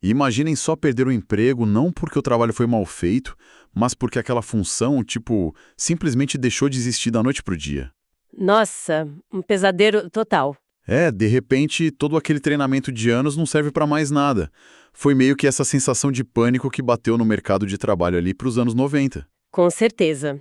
E imaginem só perder o emprego não porque o trabalho foi mal feito, mas porque aquela função, simplesmente deixou de existir da noite pro dia. Nossa, um pesadelo total. De repente, todo aquele treinamento de anos não serve para mais nada. Foi meio que essa sensação de pânico que bateu no mercado de trabalho ali pros anos 90. Com certeza.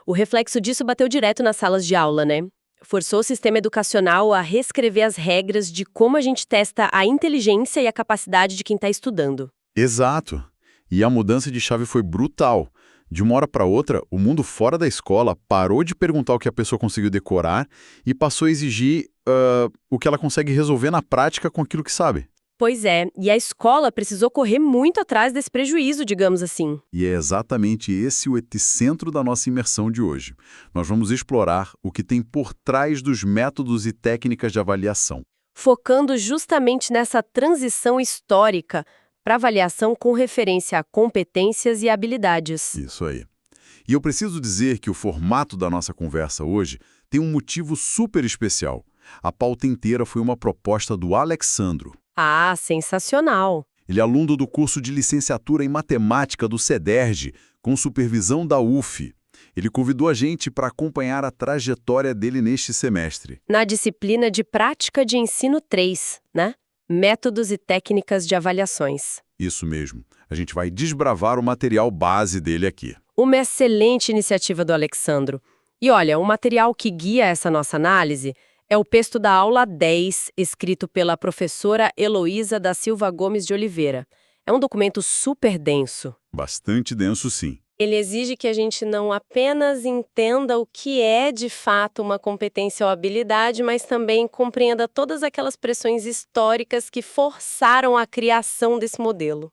O reflexo disso bateu direto nas salas de aula, né? Forçou o sistema educacional a reescrever as regras de como a gente testa a inteligência e a capacidade de quem está estudando. Exato. E a mudança de chave foi brutal. De uma hora para outra, o mundo fora da escola parou de perguntar o que a pessoa conseguiu decorar e passou a exigir o que ela consegue resolver na prática com aquilo que sabe. Pois é, e a escola precisou correr muito atrás desse prejuízo, digamos assim. E é exatamente esse o epicentro da nossa imersão de hoje. Nós vamos explorar o que tem por trás dos métodos e técnicas de avaliação. Focando justamente nessa transição histórica para avaliação com referência a competências e habilidades. Isso aí. E eu preciso dizer que o formato da nossa conversa hoje tem um motivo super especial. A pauta inteira foi uma proposta do Alexandro. Ah, sensacional! Ele é aluno do curso de licenciatura em matemática do CEDERJ, com supervisão da UF. Ele convidou a gente para acompanhar a trajetória dele neste semestre. Na disciplina de Prática de Ensino 3, né? Métodos e técnicas de avaliações. Isso mesmo. A gente vai desbravar o material base dele aqui. Uma excelente iniciativa do Alexandro. E olha, o material que guia essa nossa análise é o texto da aula 10, escrito pela professora Heloísa da Silva Gomes de Oliveira. É um documento super denso. Bastante denso, sim. Ele exige que a gente não apenas entenda o que é, de fato, uma competência ou habilidade, mas também compreenda todas aquelas pressões históricas que forçaram a criação desse modelo.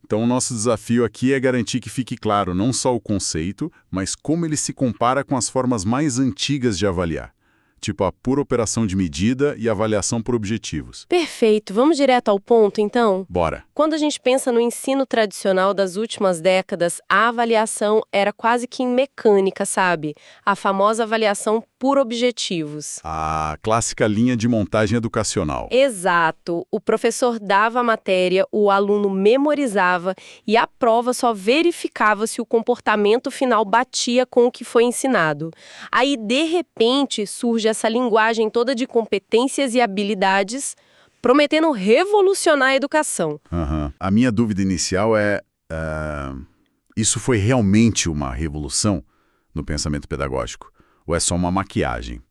Então, o nosso desafio aqui é garantir que fique claro não só o conceito, mas como ele se compara com as formas mais antigas de avaliar. Tipo a pura operação de medida e avaliação por objetivos. Perfeito. Vamos direto ao ponto, então? Bora. Quando a gente pensa no ensino tradicional das últimas décadas, a avaliação era quase que em mecânica, sabe? A famosa avaliação por objetivos. A clássica linha de montagem educacional. Exato. O professor dava a matéria, o aluno memorizava e a prova só verificava se o comportamento final batia com o que foi ensinado. Aí, de repente, surge essa linguagem toda de competências e habilidades, prometendo revolucionar a educação. A minha dúvida inicial é... isso foi realmente uma revolução no pensamento pedagógico? Ou é só uma maquiagem?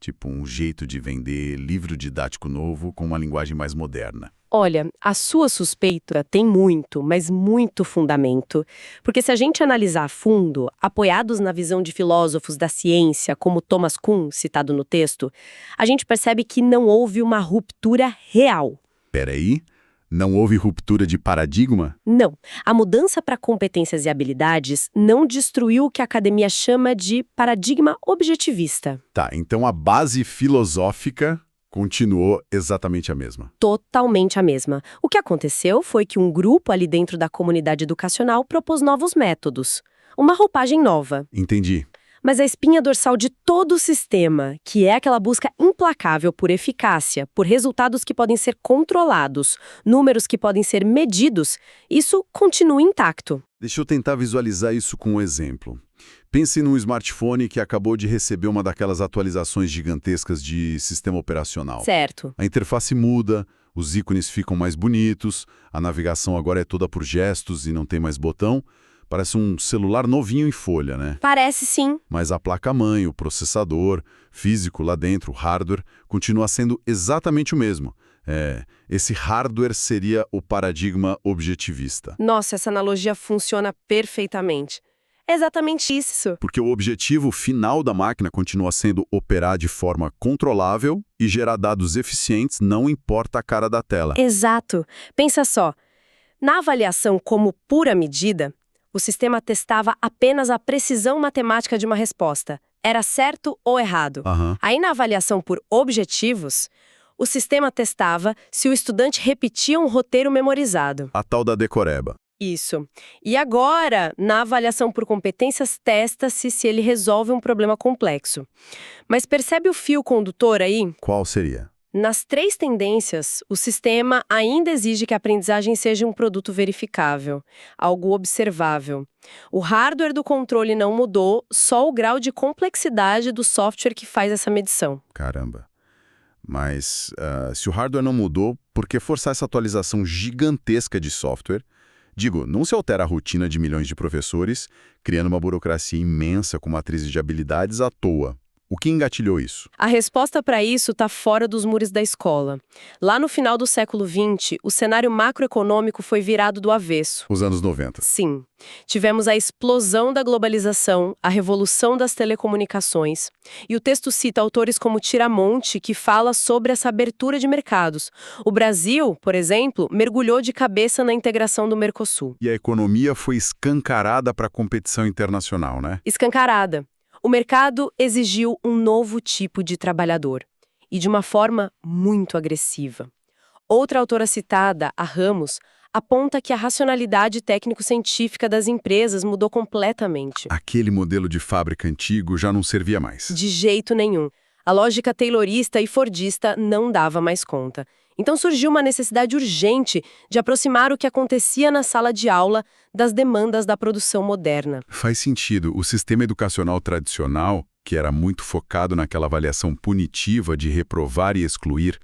Tipo um jeito de vender livro didático novo com uma linguagem mais moderna? Olha, a sua suspeita tem muito, mas muito fundamento. Porque se a gente analisar a fundo, apoiados na visão de filósofos da ciência, como Thomas Kuhn, citado no texto, a gente percebe que não houve uma ruptura real. Peraí, não houve ruptura de paradigma? Não. A mudança para competências e habilidades não destruiu o que a academia chama de paradigma objetivista. Tá, então a base filosófica continuou exatamente a mesma. Totalmente a mesma. O que aconteceu foi que um grupo ali dentro da comunidade educacional propôs novos métodos. Uma roupagem nova. Entendi. Mas a espinha dorsal de todo o sistema, que é aquela busca implacável por eficácia, por resultados que podem ser controlados, números que podem ser medidos, isso continua intacto. Deixa eu tentar visualizar isso com um exemplo. Pense num smartphone que acabou de receber uma daquelas atualizações gigantescas de sistema operacional. Certo. A interface muda, os ícones ficam mais bonitos, a navegação agora é toda por gestos e não tem mais botão. Parece um celular novinho em folha, né? Parece sim. Mas a placa-mãe, o processador, físico lá dentro, o hardware, continua sendo exatamente o mesmo. Esse hardware seria o paradigma objetivista. Nossa, essa analogia funciona perfeitamente. É exatamente isso. Porque o objetivo final da máquina continua sendo operar de forma controlável e gerar dados eficientes, não importa a cara da tela. Exato. Pensa só. Na avaliação como pura medida, o sistema testava apenas a precisão matemática de uma resposta. Era certo ou errado. Aí, na avaliação por objetivos, o sistema testava se o estudante repetia um roteiro memorizado. A tal da decoreba. Isso. E agora, na avaliação por competências, testa-se se ele resolve um problema complexo. Mas percebe o fio condutor aí? Qual seria? Nas três tendências, o sistema ainda exige que a aprendizagem seja um produto verificável, algo observável. O hardware do controle não mudou, só o grau de complexidade do software que faz essa medição. Caramba. Mas se o hardware não mudou, por que forçar essa atualização gigantesca de software? Digo, não se altera a rotina de milhões de professores, criando uma burocracia imensa com matrizes de habilidades à toa. O que engatilhou isso? A resposta para isso está fora dos muros da escola. Lá no final do século XX, o cenário macroeconômico foi virado do avesso. Os anos 90. Sim. Tivemos a explosão da globalização, a revolução das telecomunicações. E o texto cita autores como Tiramonte, que fala sobre essa abertura de mercados. O Brasil, por exemplo, mergulhou de cabeça na integração do Mercosul. E a economia foi escancarada para a competição internacional, né? Escancarada. O mercado exigiu um novo tipo de trabalhador, e de uma forma muito agressiva. Outra autora citada, a Ramos, aponta que a racionalidade técnico-científica das empresas mudou completamente. Aquele modelo de fábrica antigo já não servia mais. De jeito nenhum. A lógica taylorista e fordista não dava mais conta. Então surgiu uma necessidade urgente de aproximar o que acontecia na sala de aula das demandas da produção moderna. Faz sentido. O sistema educacional tradicional, que era muito focado naquela avaliação punitiva de reprovar e excluir,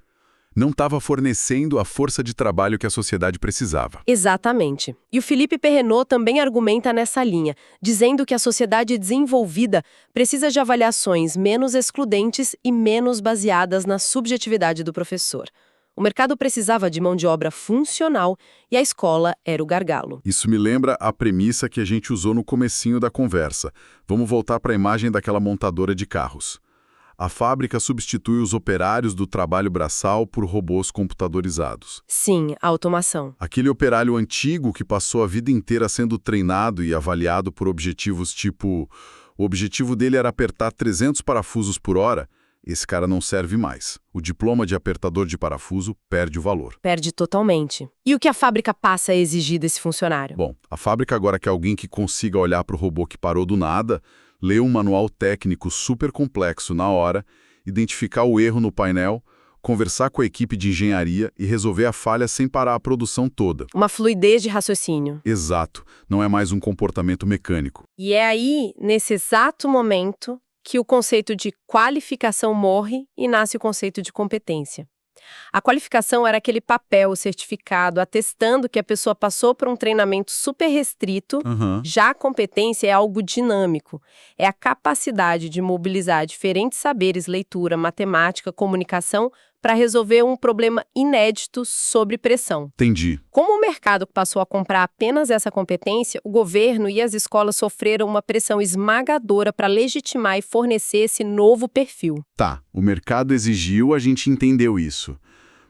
não estava fornecendo a força de trabalho que a sociedade precisava. Exatamente. E o Philippe Perrenot também argumenta nessa linha, dizendo que a sociedade desenvolvida precisa de avaliações menos excludentes e menos baseadas na subjetividade do professor. O mercado precisava de mão de obra funcional e a escola era o gargalo. Isso me lembra a premissa que a gente usou no comecinho da conversa. Vamos voltar para a imagem daquela montadora de carros. A fábrica substitui os operários do trabalho braçal por robôs computadorizados. Sim, a automação. Aquele operário antigo que passou a vida inteira sendo treinado e avaliado por objetivos tipo... O objetivo dele era apertar 300 parafusos por hora. Esse cara não serve mais. O diploma de apertador de parafuso perde o valor. Perde totalmente. E o que a fábrica passa a exigir desse funcionário? Bom, a fábrica agora quer alguém que consiga olhar para o robô que parou do nada, ler um manual técnico super complexo na hora, identificar o erro no painel, conversar com a equipe de engenharia e resolver a falha sem parar a produção toda. Uma fluidez de raciocínio. Exato. Não é mais um comportamento mecânico. E é aí, nesse exato momento, que o conceito de qualificação morre e nasce o conceito de competência. A qualificação era aquele papel, certificado, atestando que a pessoa passou por um treinamento super restrito. Já a competência é algo dinâmico. É a capacidade de mobilizar diferentes saberes, leitura, matemática, comunicação, para resolver um problema inédito sob pressão. Entendi. Como o mercado passou a comprar apenas essa competência, o governo e as escolas sofreram uma pressão esmagadora para legitimar e fornecer esse novo perfil. Tá, o mercado exigiu, a gente entendeu isso.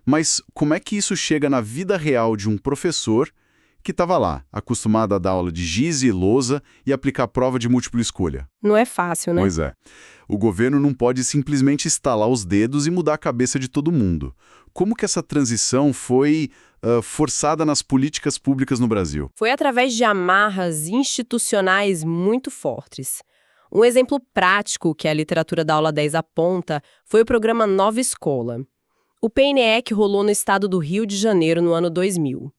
Mas como é que isso chega na vida real de um professor que estava lá, acostumado a dar aula de giz e lousa e aplicar prova de múltipla escolha? Não é fácil, né? Pois é. O governo não pode simplesmente estalar os dedos e mudar a cabeça de todo mundo. Como que essa transição foi forçada nas políticas públicas no Brasil? Foi através de amarras institucionais muito fortes. Um exemplo prático que a literatura da aula 10 aponta foi o programa Nova Escola. O PNE que rolou no estado do Rio de Janeiro no ano 2000.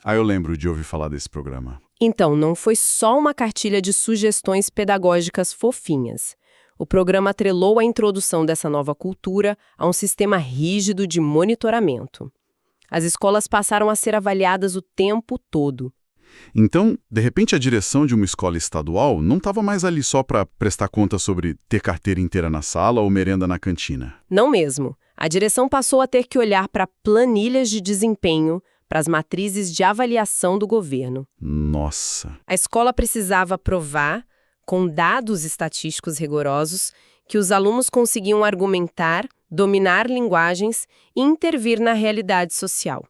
Eu lembro de ouvir falar desse programa. Então, não foi só uma cartilha de sugestões pedagógicas fofinhas. O programa atrelou a introdução dessa nova cultura a um sistema rígido de monitoramento. As escolas passaram a ser avaliadas o tempo todo. Então, de repente, a direção de uma escola estadual não estava mais ali só para prestar conta sobre ter carteira inteira na sala ou merenda na cantina. Não mesmo. A direção passou a ter que olhar para planilhas de desempenho, para as matrizes de avaliação do governo. Nossa! A escola precisava provar, com dados estatísticos rigorosos, que os alunos conseguiam argumentar, dominar linguagens e intervir na realidade social.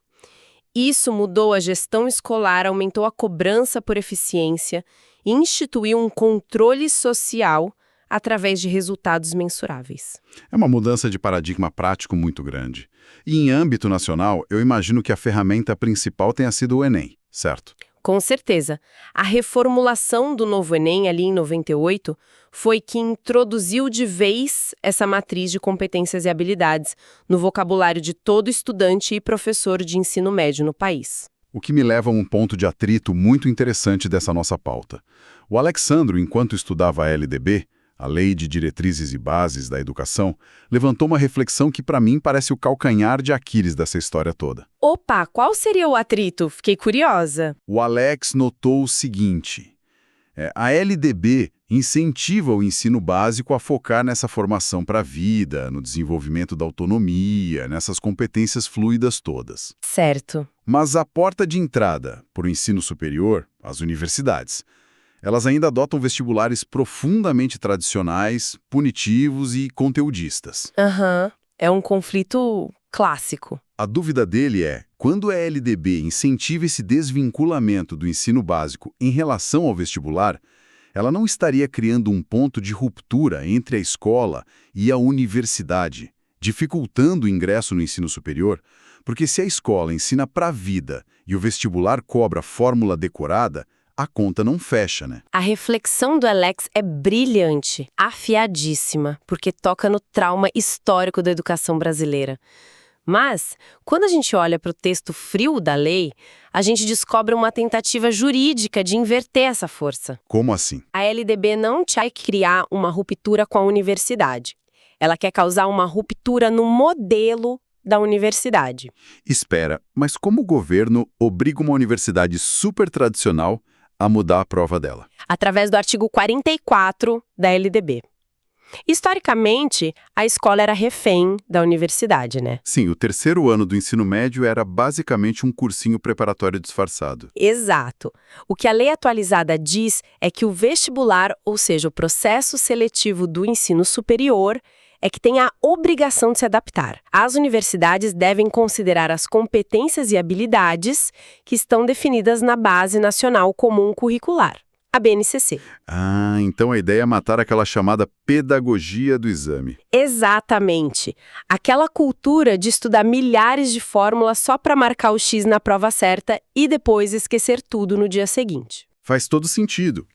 Isso mudou a gestão escolar, aumentou a cobrança por eficiência e instituiu um controle social através de resultados mensuráveis. É uma mudança de paradigma prático muito grande. E em âmbito nacional, eu imagino que a ferramenta principal tenha sido o Enem, certo? Com certeza. A reformulação do novo Enem, ali em 98, foi que introduziu de vez essa matriz de competências e habilidades no vocabulário de todo estudante e professor de ensino médio no país. O que me leva a um ponto de atrito muito interessante dessa nossa pauta. O Alexandro, enquanto estudava a LDB, a Lei de Diretrizes e Bases da Educação, levantou uma reflexão que para mim parece o calcanhar de Aquiles dessa história toda. Opa, qual seria o atrito? Fiquei curiosa. O Alex notou o seguinte: a LDB incentiva o ensino básico a focar nessa formação para a vida, no desenvolvimento da autonomia, nessas competências fluidas todas. Certo. Mas a porta de entrada para o ensino superior, as universidades, elas ainda adotam vestibulares profundamente tradicionais, punitivos e conteudistas. Aham. É um conflito clássico. A dúvida dele é, quando a LDB incentiva esse desvinculamento do ensino básico em relação ao vestibular, ela não estaria criando um ponto de ruptura entre a escola e a universidade, dificultando o ingresso no ensino superior? Porque se a escola ensina para a vida e o vestibular cobra fórmula decorada, a conta não fecha, né? A reflexão do Alex é brilhante, afiadíssima, porque toca no trauma histórico da educação brasileira. Mas, quando a gente olha para o texto frio da lei, a gente descobre uma tentativa jurídica de inverter essa força. Como assim? A LDB não quer criar uma ruptura com a universidade. Ela quer causar uma ruptura no modelo da universidade. Espera, mas como o governo obriga uma universidade super tradicional a mudar a prova dela? Através do artigo 44 da LDB. Historicamente, a escola era refém da universidade, né? Sim, o terceiro ano do ensino médio era basicamente um cursinho preparatório disfarçado. Exato. O que a lei atualizada diz é que o vestibular, ou seja, o processo seletivo do ensino superior, é que tem a obrigação de se adaptar. As universidades devem considerar as competências e habilidades que estão definidas na Base Nacional Comum Curricular, a BNCC. Ah, então a ideia é matar aquela chamada pedagogia do exame. Exatamente. Aquela cultura de estudar milhares de fórmulas só para marcar o X na prova certa e depois esquecer tudo no dia seguinte. Faz todo sentido.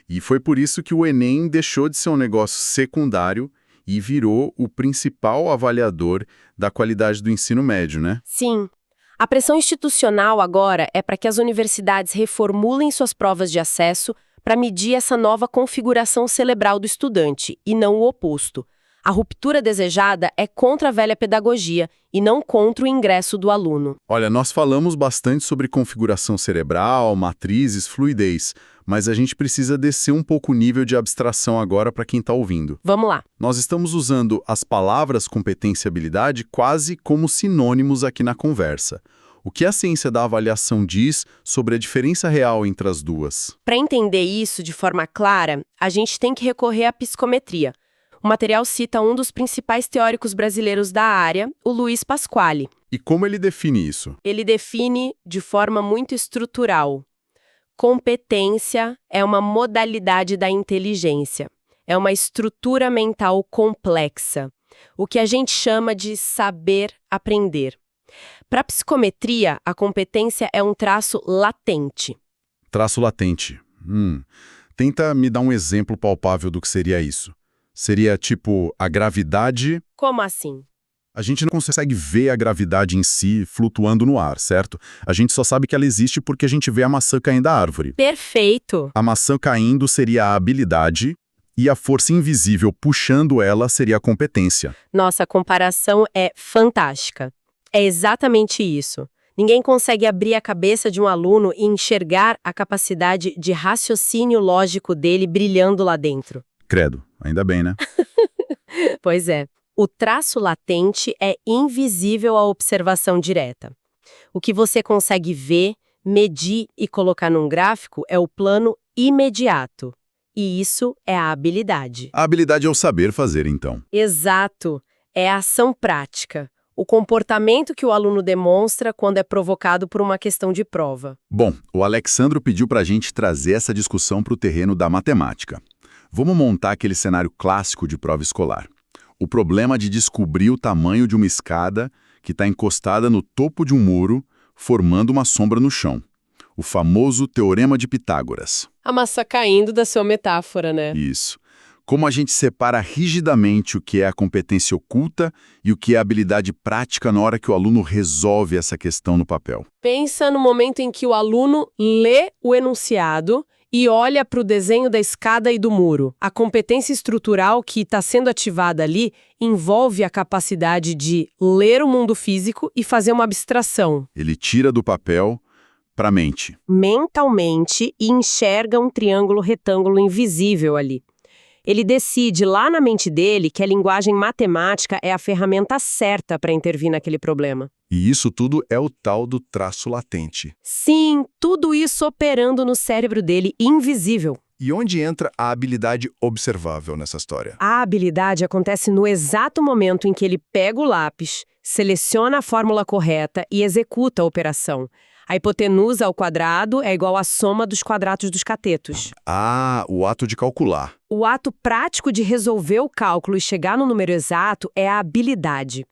E foi por isso que o Enem deixou de ser um negócio secundário e virou o principal avaliador da qualidade do ensino médio, né? Sim. A pressão institucional agora é para que as universidades reformulem suas provas de acesso para medir essa nova configuração cerebral do estudante, e não o oposto. A ruptura desejada é contra a velha pedagogia e não contra o ingresso do aluno. Olha, nós falamos bastante sobre configuração cerebral, matrizes, fluidez, mas a gente precisa descer um pouco o nível de abstração agora para quem está ouvindo. Vamos lá. Nós estamos usando as palavras competência e habilidade quase como sinônimos aqui na conversa. O que a ciência da avaliação diz sobre a diferença real entre as duas? Para entender isso de forma clara, a gente tem que recorrer à psicometria. O material cita um dos principais teóricos brasileiros da área, o Luiz Pasquale. E como ele define isso? Ele define de forma muito estrutural. Competência é uma modalidade da inteligência. É uma estrutura mental complexa. O que a gente chama de saber aprender. Para a psicometria, a competência é um traço latente. Traço latente. Tenta me dar um exemplo palpável do que seria isso. Seria tipo a gravidade... Como assim? A gente não consegue ver a gravidade em si flutuando no ar, certo? A gente só sabe que ela existe porque a gente vê a maçã caindo da árvore. Perfeito! A maçã caindo seria a habilidade e a força invisível puxando ela seria a competência. Nossa, a comparação é fantástica. É exatamente isso. Ninguém consegue abrir a cabeça de um aluno e enxergar a capacidade de raciocínio lógico dele brilhando lá dentro. Credo, ainda bem, né? Pois é. O traço latente é invisível à observação direta. O que você consegue ver, medir e colocar num gráfico é o plano imediato. E isso é a habilidade. A habilidade é o saber fazer, então. Exato. É a ação prática. O comportamento que o aluno demonstra quando é provocado por uma questão de prova. Bom, o Alexandro pediu para a gente trazer essa discussão para o terreno da matemática. Vamos montar aquele cenário clássico de prova escolar. O problema de descobrir o tamanho de uma escada que está encostada no topo de um muro, formando uma sombra no chão. O famoso Teorema de Pitágoras. A massa caindo da sua metáfora, né? Isso. Como a gente separa rigidamente o que é a competência oculta e o que é a habilidade prática na hora que o aluno resolve essa questão no papel. Pensa no momento em que o aluno lê o enunciado e olha para o desenho da escada e do muro. A competência estrutural que está sendo ativada ali envolve a capacidade de ler o mundo físico e fazer uma abstração. Ele tira do papel para a mente. Mentalmente e enxerga um triângulo retângulo invisível ali. Ele decide lá na mente dele que a linguagem matemática é a ferramenta certa para intervir naquele problema. E isso tudo é o tal do traço latente. Sim, tudo isso operando no cérebro dele, invisível. E onde entra a habilidade observável nessa história? A habilidade acontece no exato momento em que ele pega o lápis, seleciona a fórmula correta e executa a operação. A hipotenusa ao quadrado é igual à soma dos quadrados dos catetos. Ah, o ato de calcular. O ato prático de resolver o cálculo e chegar no número exato é a habilidade.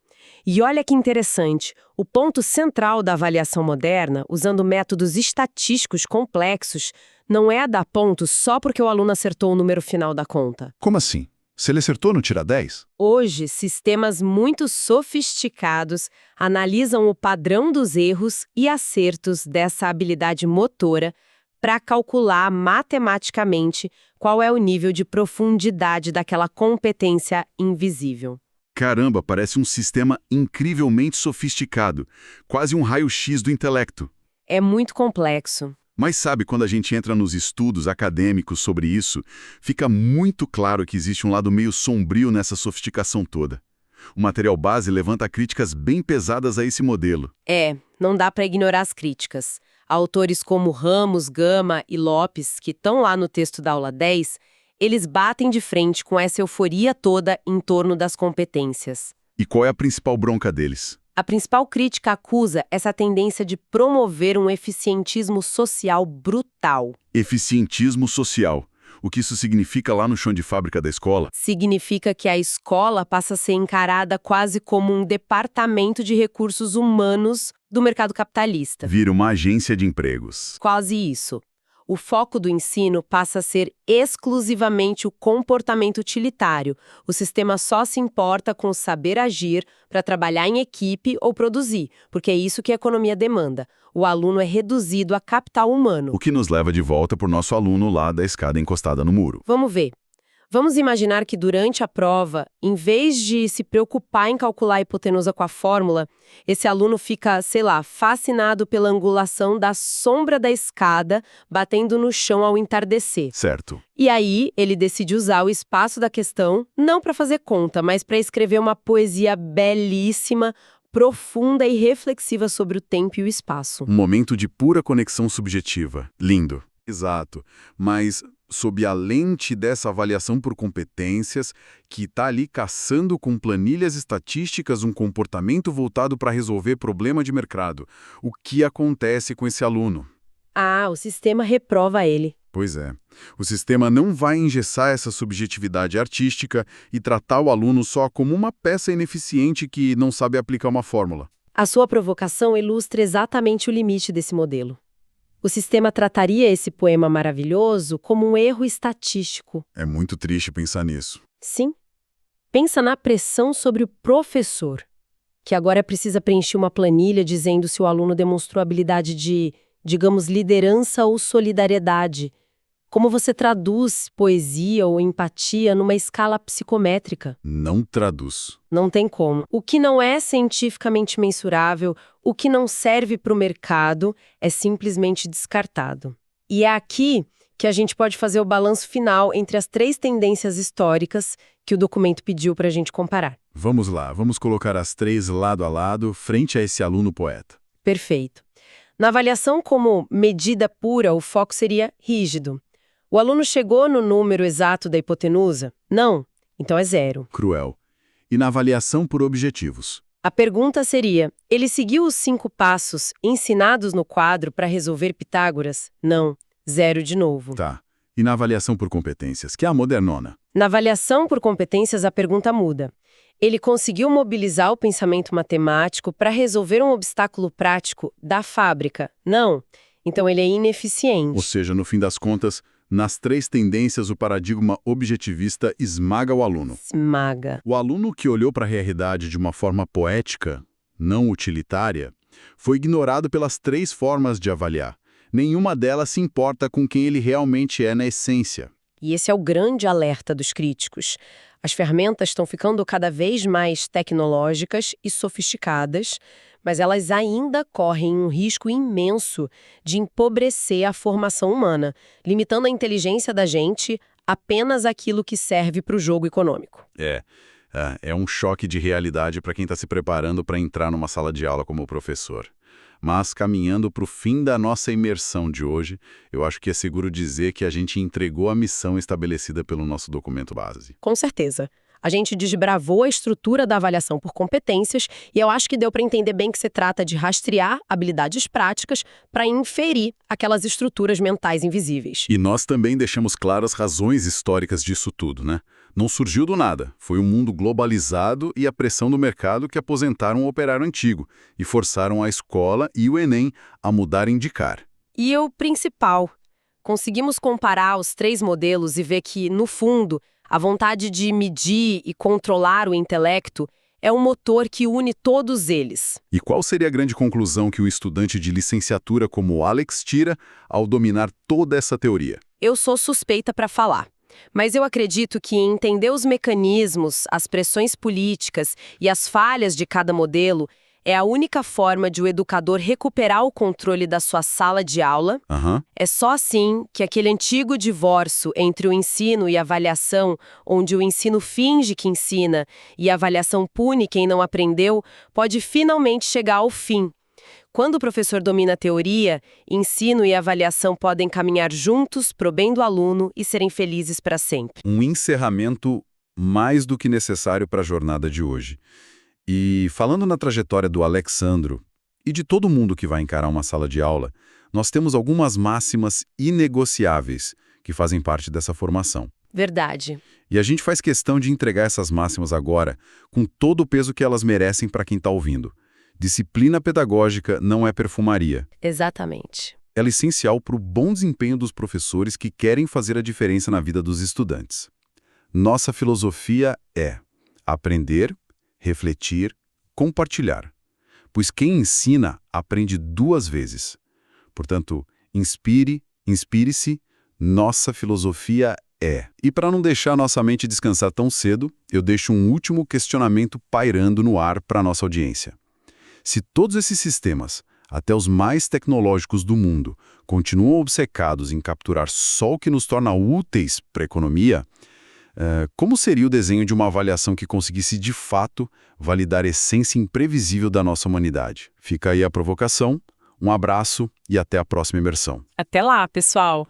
E olha que interessante, o ponto central da avaliação moderna, usando métodos estatísticos complexos, não é dar pontos só porque o aluno acertou o número final da conta. Como assim? Se ele acertou, não tira 10? Hoje, sistemas muito sofisticados analisam o padrão dos erros e acertos dessa habilidade motora para calcular matematicamente qual é o nível de profundidade daquela competência invisível. Caramba, parece um sistema incrivelmente sofisticado, quase um raio-x do intelecto. É muito complexo. Mas sabe, quando a gente entra nos estudos acadêmicos sobre isso, fica muito claro que existe um lado meio sombrio nessa sofisticação toda. O material base levanta críticas bem pesadas a esse modelo. Não dá para ignorar as críticas. Autores como Ramos, Gama e Lopes, que estão lá no texto da aula 10, eles batem de frente com essa euforia toda em torno das competências. E qual é a principal bronca deles? A principal crítica acusa essa tendência de promover um eficientismo social brutal. Eficientismo social. O que isso significa lá no chão de fábrica da escola? Significa que a escola passa a ser encarada quase como um departamento de recursos humanos do mercado capitalista. Vira uma agência de empregos. Quase isso. O foco do ensino passa a ser exclusivamente o comportamento utilitário. O sistema só se importa com o saber agir para trabalhar em equipe ou produzir, porque é isso que a economia demanda. O aluno é reduzido a capital humano. O que nos leva de volta para o nosso aluno lá da escada encostada no muro. Vamos ver. Vamos imaginar que durante a prova, em vez de se preocupar em calcular a hipotenusa com a fórmula, esse aluno fica, fascinado pela angulação da sombra da escada batendo no chão ao entardecer. Certo. E aí, ele decide usar o espaço da questão, não para fazer conta, mas para escrever uma poesia belíssima, profunda e reflexiva sobre o tempo e o espaço. Um momento de pura conexão subjetiva. Lindo. Exato. Mas sob a lente dessa avaliação por competências, que está ali caçando com planilhas estatísticas um comportamento voltado para resolver problema de mercado. O que acontece com esse aluno? O sistema reprova ele. Pois é. O sistema não vai engessar essa subjetividade artística e tratar o aluno só como uma peça ineficiente que não sabe aplicar uma fórmula. A sua provocação ilustra exatamente o limite desse modelo. O sistema trataria esse poema maravilhoso como um erro estatístico. É muito triste pensar nisso. Sim. Pensa na pressão sobre o professor, que agora precisa preencher uma planilha dizendo se o aluno demonstrou habilidade de, digamos, liderança ou solidariedade. Como você traduz poesia ou empatia numa escala psicométrica? Não traduz. Não tem como. O que não é cientificamente mensurável, o que não serve para o mercado, é simplesmente descartado. E é aqui que a gente pode fazer o balanço final entre as 3 tendências históricas que o documento pediu para a gente comparar. Vamos lá, vamos colocar as 3 lado a lado, frente a esse aluno poeta. Perfeito. Na avaliação como medida pura, o foco seria rígido. O aluno chegou no número exato da hipotenusa? Não. Então é 0. Cruel. E na avaliação por objetivos? A pergunta seria, ele seguiu os 5 passos ensinados no quadro para resolver Pitágoras? Não. 0 de novo. Tá. E na avaliação por competências, que é a modernona? Na avaliação por competências, a pergunta muda. Ele conseguiu mobilizar o pensamento matemático para resolver um obstáculo prático da fábrica? Não. Então ele é ineficiente. Ou seja, no fim das contas, nas 3 tendências, o paradigma objetivista esmaga o aluno. Esmaga. O aluno que olhou para a realidade de uma forma poética, não utilitária, foi ignorado pelas 3 formas de avaliar. Nenhuma delas se importa com quem ele realmente é na essência. E esse é o grande alerta dos críticos. As ferramentas estão ficando cada vez mais tecnológicas e sofisticadas, mas elas ainda correm um risco imenso de empobrecer a formação humana, limitando a inteligência da gente apenas àquilo que serve para o jogo econômico. É um choque de realidade para quem está se preparando para entrar numa sala de aula como professor. Mas, caminhando para o fim da nossa imersão de hoje, eu acho que é seguro dizer que a gente entregou a missão estabelecida pelo nosso documento base. Com certeza. A gente desbravou a estrutura da avaliação por competências e eu acho que deu para entender bem que se trata de rastrear habilidades práticas para inferir aquelas estruturas mentais invisíveis. E nós também deixamos claras razões históricas disso tudo, né? Não surgiu do nada. Foi um mundo globalizado e a pressão do mercado que aposentaram o operário antigo e forçaram a escola e o Enem a mudarem de cara. E o principal, conseguimos comparar os 3 modelos e ver que, no fundo, a vontade de medir e controlar o intelecto é um motor que une todos eles. E qual seria a grande conclusão que o estudante de licenciatura como Alex tira ao dominar toda essa teoria? Eu sou suspeita para falar, mas eu acredito que entender os mecanismos, as pressões políticas e as falhas de cada modelo é a única forma de o educador recuperar o controle da sua sala de aula. É só assim que aquele antigo divórcio entre o ensino e a avaliação, onde o ensino finge que ensina e a avaliação pune quem não aprendeu, pode finalmente chegar ao fim. Quando o professor domina a teoria, ensino e avaliação podem caminhar juntos pro bem do aluno e serem felizes para sempre. Um encerramento mais do que necessário para a jornada de hoje. E falando na trajetória do Alexandro e de todo mundo que vai encarar uma sala de aula, nós temos algumas máximas inegociáveis que fazem parte dessa formação. Verdade. E a gente faz questão de entregar essas máximas agora com todo o peso que elas merecem para quem está ouvindo. Disciplina pedagógica não é perfumaria. Exatamente. Ela é essencial para o bom desempenho dos professores que querem fazer a diferença na vida dos estudantes. Nossa filosofia é aprender, refletir, compartilhar. Pois quem ensina aprende 2 vezes. Portanto, inspire-se, nossa filosofia é. E para não deixar nossa mente descansar tão cedo, eu deixo um último questionamento pairando no ar para a nossa audiência. Se todos esses sistemas, até os mais tecnológicos do mundo, continuam obcecados em capturar só o que nos torna úteis para a economia, como seria o desenho de uma avaliação que conseguisse, de fato, validar a essência imprevisível da nossa humanidade? Fica aí a provocação, um abraço e até a próxima imersão. Até lá, pessoal!